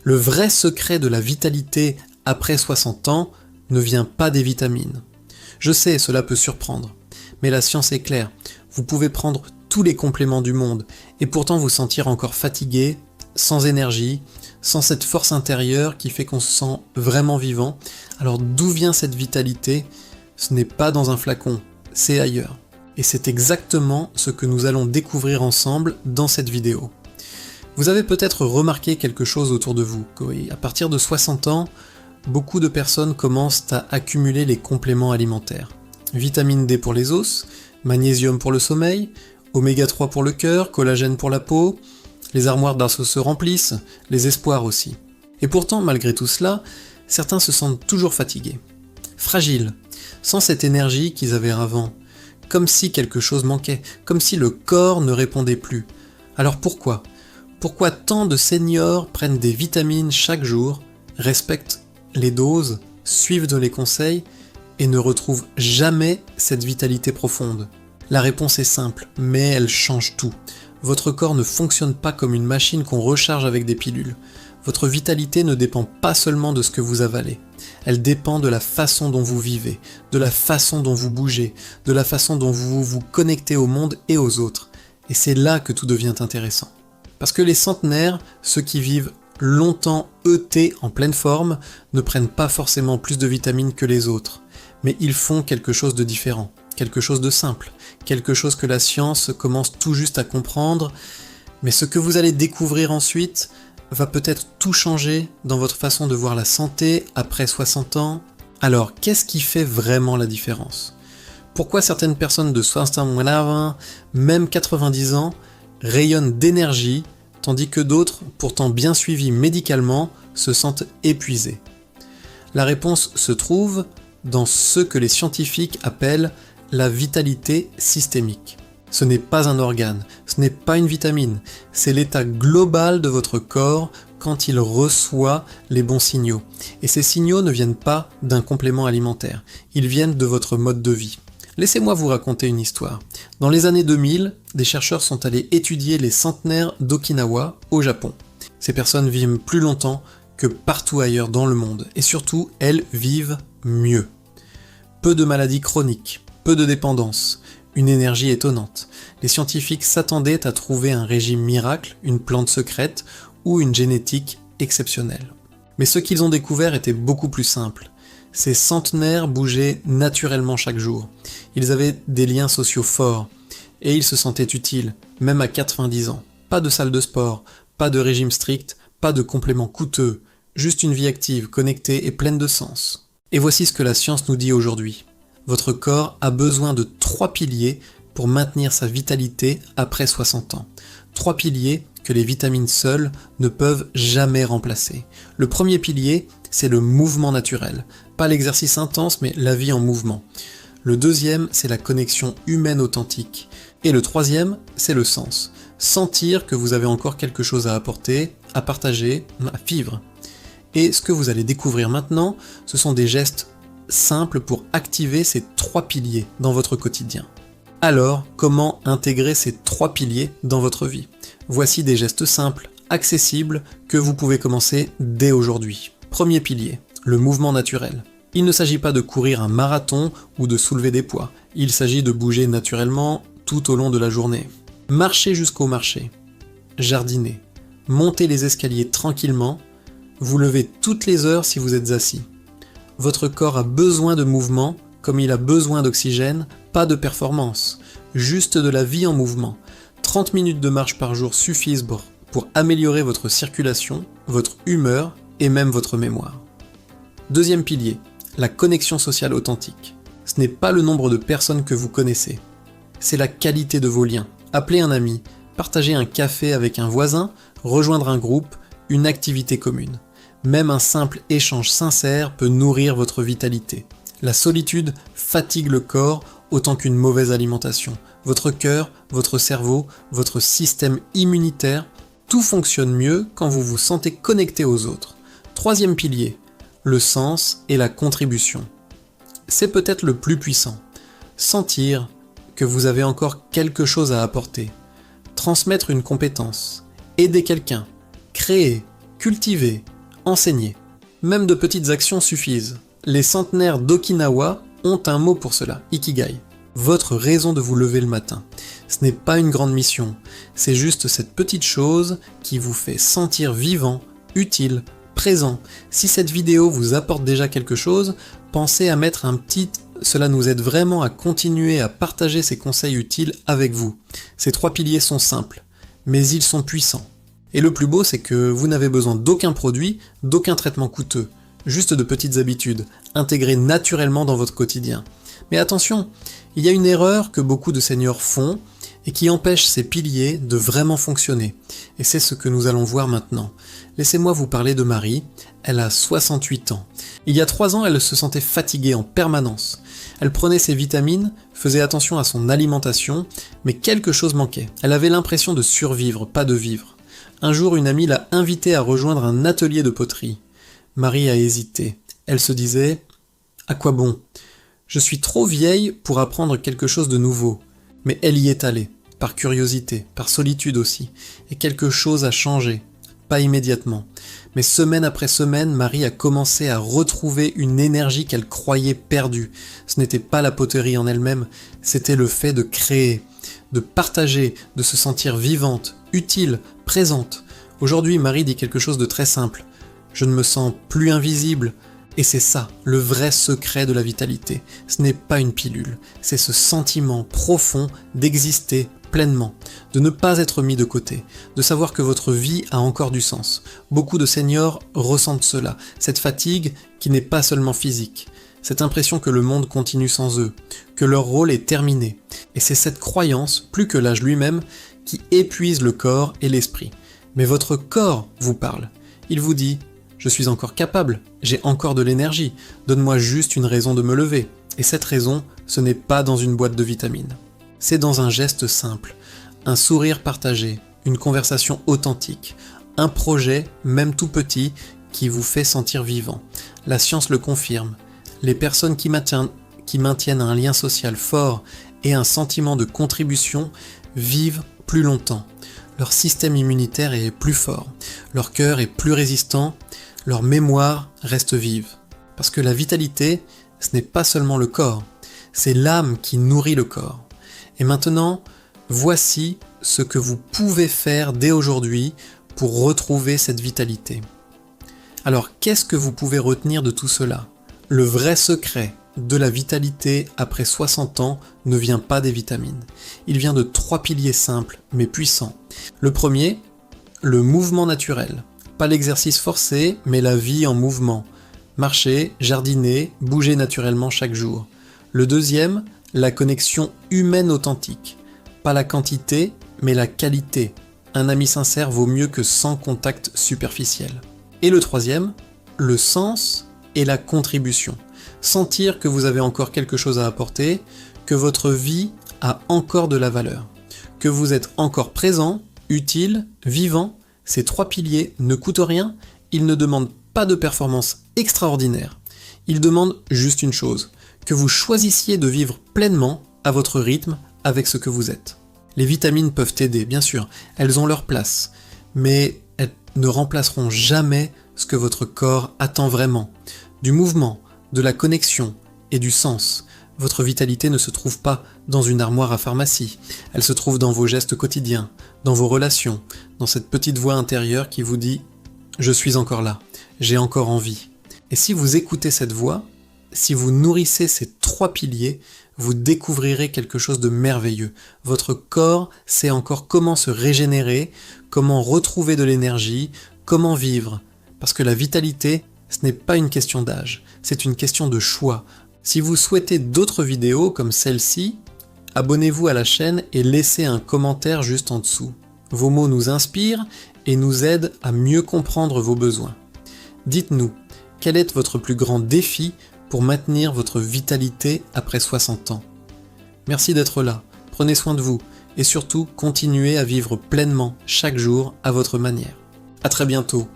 Le vrai secret de la vitalité après 60 ans ne vient pas des vitamines. Je sais, cela peut surprendre, mais la science est claire. Vous pouvez prendre tous les compléments du monde et pourtant vous sentir encore fatigué, sans énergie, sans cette force intérieure qui fait qu'on se sent vraiment vivant. Alors d'où vient cette vitalité ? Ce n'est pas dans un flacon, c'est ailleurs. Et c'est exactement ce que nous allons découvrir ensemble dans cette vidéo. Vous avez peut-être remarqué quelque chose autour de vous, qu'à partir de 60 ans, beaucoup de personnes commencent à accumuler les compléments alimentaires. Vitamine D pour les os, magnésium pour le sommeil, oméga 3 pour le cœur, collagène pour la peau, les armoires d'as se remplissent, les espoirs aussi. Et pourtant, malgré tout cela, certains se sentent toujours fatigués, fragiles, sans cette énergie qu'ils avaient avant, comme si quelque chose manquait, comme si le corps ne répondait plus. Alors pourquoi ? Pourquoi tant de seniors prennent des vitamines chaque jour, respectent les doses, suivent les conseils et ne retrouvent jamais cette vitalité profonde ? La réponse est simple, mais elle change tout. Votre corps ne fonctionne pas comme une machine qu'on recharge avec des pilules. Votre vitalité ne dépend pas seulement de ce que vous avalez. Elle dépend de la façon dont vous vivez, de la façon dont vous bougez, de la façon dont vous vous connectez au monde et aux autres. Et c'est là que tout devient intéressant. Parce que les centenaires, ceux qui vivent longtemps ET en pleine forme, ne prennent pas forcément plus de vitamines que les autres. Mais ils font quelque chose de différent, quelque chose de simple, quelque chose que la science commence tout juste à comprendre, mais ce que vous allez découvrir ensuite va peut-être tout changer dans votre façon de voir la santé après 60 ans. Alors, qu'est-ce qui fait vraiment la différence ? Pourquoi certaines personnes de 60 ans, même 90 ans, rayonnent d'énergie, tandis que d'autres, pourtant bien suivis médicalement, se sentent épuisés ? La réponse se trouve dans ce que les scientifiques appellent la vitalité systémique. Ce n'est pas un organe, ce n'est pas une vitamine, c'est l'état global de votre corps quand il reçoit les bons signaux. Et ces signaux ne viennent pas d'un complément alimentaire, ils viennent de votre mode de vie. Laissez-moi vous raconter une histoire. Dans les années 2000, des chercheurs sont allés étudier les centenaires d'Okinawa au Japon. Ces personnes vivent plus longtemps que partout ailleurs dans le monde, et surtout, elles vivent mieux. Peu de maladies chroniques, peu de dépendance, une énergie étonnante. Les scientifiques s'attendaient à trouver un régime miracle, une plante secrète ou une génétique exceptionnelle. Mais ce qu'ils ont découvert était beaucoup plus simple. Ces centenaires bougeaient naturellement chaque jour. Ils avaient des liens sociaux forts et ils se sentaient utiles, même à 90 ans. Pas de salle de sport, pas de régime strict, pas de compléments coûteux, juste une vie active, connectée et pleine de sens. Et voici ce que la science nous dit aujourd'hui. Votre corps a besoin de 3 piliers pour maintenir sa vitalité après 60 ans. 3 piliers que les vitamines seules ne peuvent jamais remplacer. Le premier pilier, c'est le mouvement naturel. Pas l'exercice intense, mais la vie en mouvement. Le deuxième, c'est la connexion humaine authentique. Et le troisième, c'est le sens. Sentir que vous avez encore quelque chose à apporter, à partager, à vivre. Et ce que vous allez découvrir maintenant, ce sont des gestes simples pour activer ces 3 piliers dans votre quotidien. Alors, comment intégrer ces 3 piliers dans votre vie ? Voici des gestes simples, accessibles, que vous pouvez commencer dès aujourd'hui. Premier pilier, le mouvement naturel. Il ne s'agit pas de courir un marathon ou de soulever des poids. Il s'agit de bouger naturellement tout au long de la journée. Marchez jusqu'au marché. Jardiner. Montez les escaliers tranquillement. Vous levez toutes les heures si vous êtes assis. Votre corps a besoin de mouvement, comme il a besoin d'oxygène, pas de performance, juste de la vie en mouvement. 30 minutes de marche par jour suffisent pour améliorer votre circulation, votre humeur et même votre mémoire. Deuxième pilier, la connexion sociale authentique. Ce n'est pas le nombre de personnes que vous connaissez, c'est la qualité de vos liens. Appelez un ami, partagez un café avec un voisin, rejoindre un groupe, une activité commune. Même un simple échange sincère peut nourrir votre vitalité. La solitude fatigue le corps autant qu'une mauvaise alimentation. Votre cœur, votre cerveau, votre système immunitaire, tout fonctionne mieux quand vous vous sentez connecté aux autres. Troisième pilier, le sens et la contribution. C'est peut-être le plus puissant. Sentir que vous avez encore quelque chose à apporter. Transmettre une compétence. Aider quelqu'un. Créer. Cultiver. enseigner. Même de petites actions suffisent. Les centenaires d'Okinawa ont un mot pour cela, Ikigai. Votre raison de vous lever le matin. Ce n'est pas une grande mission, c'est juste cette petite chose qui vous fait sentir vivant, utile, présent. Si cette vidéo vous apporte déjà quelque chose, pensez à mettre un petit... Cela nous aide vraiment à continuer à partager ces conseils utiles avec vous. Ces 3 piliers sont simples, mais ils sont puissants. Et le plus beau, c'est que vous n'avez besoin d'aucun produit, d'aucun traitement coûteux, juste de petites habitudes, intégrées naturellement dans votre quotidien. Mais attention, il y a une erreur que beaucoup de seniors font et qui empêche ces piliers de vraiment fonctionner. Et c'est ce que nous allons voir maintenant. Laissez-moi vous parler de Marie, elle a 68 ans. Il y a 3 ans, elle se sentait fatiguée en permanence. Elle prenait ses vitamines, faisait attention à son alimentation, mais quelque chose manquait. Elle avait l'impression de survivre, pas de vivre. Un jour, une amie l'a invitée à rejoindre un atelier de poterie. Marie a hésité. Elle se disait « À quoi bon ? Je suis trop vieille pour apprendre quelque chose de nouveau. » Mais elle y est allée, par curiosité, par solitude aussi, et quelque chose a changé. Pas immédiatement, mais semaine après semaine, Marie a commencé à retrouver une énergie qu'elle croyait perdue. Ce n'était pas la poterie en elle-même, c'était le fait de créer, de partager, de se sentir vivante, utile, présente. Aujourd'hui, Marie dit quelque chose de très simple. Je ne me sens plus invisible. Et c'est ça, le vrai secret de la vitalité. Ce n'est pas une pilule, c'est ce sentiment profond d'exister pleinement, de ne pas être mis de côté, de savoir que votre vie a encore du sens. Beaucoup de seniors ressentent cela, cette fatigue qui n'est pas seulement physique, cette impression que le monde continue sans eux, que leur rôle est terminé. Et c'est cette croyance, plus que l'âge lui-même, qui épuise le corps et l'esprit. Mais votre corps vous parle. Il vous dit « Je suis encore capable, j'ai encore de l'énergie, donne-moi juste une raison de me lever. » Et cette raison, ce n'est pas dans une boîte de vitamines. C'est dans un geste simple, un sourire partagé, une conversation authentique, un projet, même tout petit, qui vous fait sentir vivant. La science le confirme. Les personnes qui maintiennent un lien social fort et un sentiment de contribution vivent plus longtemps. Leur système immunitaire est plus fort, leur cœur est plus résistant, leur mémoire reste vive. Parce que la vitalité, ce n'est pas seulement le corps, c'est l'âme qui nourrit le corps. Et maintenant, voici ce que vous pouvez faire dès aujourd'hui pour retrouver cette vitalité. Alors, qu'est-ce que vous pouvez retenir de tout cela ? Le vrai secret de la vitalité après 60 ans ne vient pas des vitamines. Il vient de 3 piliers simples mais puissants. Le premier, le mouvement naturel. Pas l'exercice forcé, mais la vie en mouvement. Marcher, jardiner, bouger naturellement chaque jour. Le deuxième, la connexion humaine authentique. Pas la quantité, mais la qualité. Un ami sincère vaut mieux que 100 contacts superficiels. Et le troisième, le sens et la contribution. Sentir que vous avez encore quelque chose à apporter, que votre vie a encore de la valeur, que vous êtes encore présent, utile, vivant. Ces 3 piliers ne coûtent rien, ils ne demandent pas de performance extraordinaire. Ils demandent juste une chose, que vous choisissiez de vivre pleinement, à votre rythme, avec ce que vous êtes. Les vitamines peuvent aider, bien sûr, elles ont leur place, mais elles ne remplaceront jamais ce que votre corps attend vraiment. Du mouvement, de la connexion et du sens. Votre vitalité ne se trouve pas dans une armoire à pharmacie, elle se trouve dans vos gestes quotidiens, dans vos relations, dans cette petite voix intérieure qui vous dit « Je suis encore là, j'ai encore envie ». Et si vous écoutez cette voix, si vous nourrissez ces 3 piliers, vous découvrirez quelque chose de merveilleux. Votre corps sait encore comment se régénérer, comment retrouver de l'énergie, comment vivre. Parce que la vitalité, ce n'est pas une question d'âge, c'est une question de choix. Si vous souhaitez d'autres vidéos comme celle-ci, abonnez-vous à la chaîne et laissez un commentaire juste en dessous. Vos mots nous inspirent et nous aident à mieux comprendre vos besoins. Dites-nous, quel est votre plus grand défi pour maintenir votre vitalité après 60 ans ? Merci d'être là, prenez soin de vous et surtout continuez à vivre pleinement chaque jour à votre manière. À très bientôt.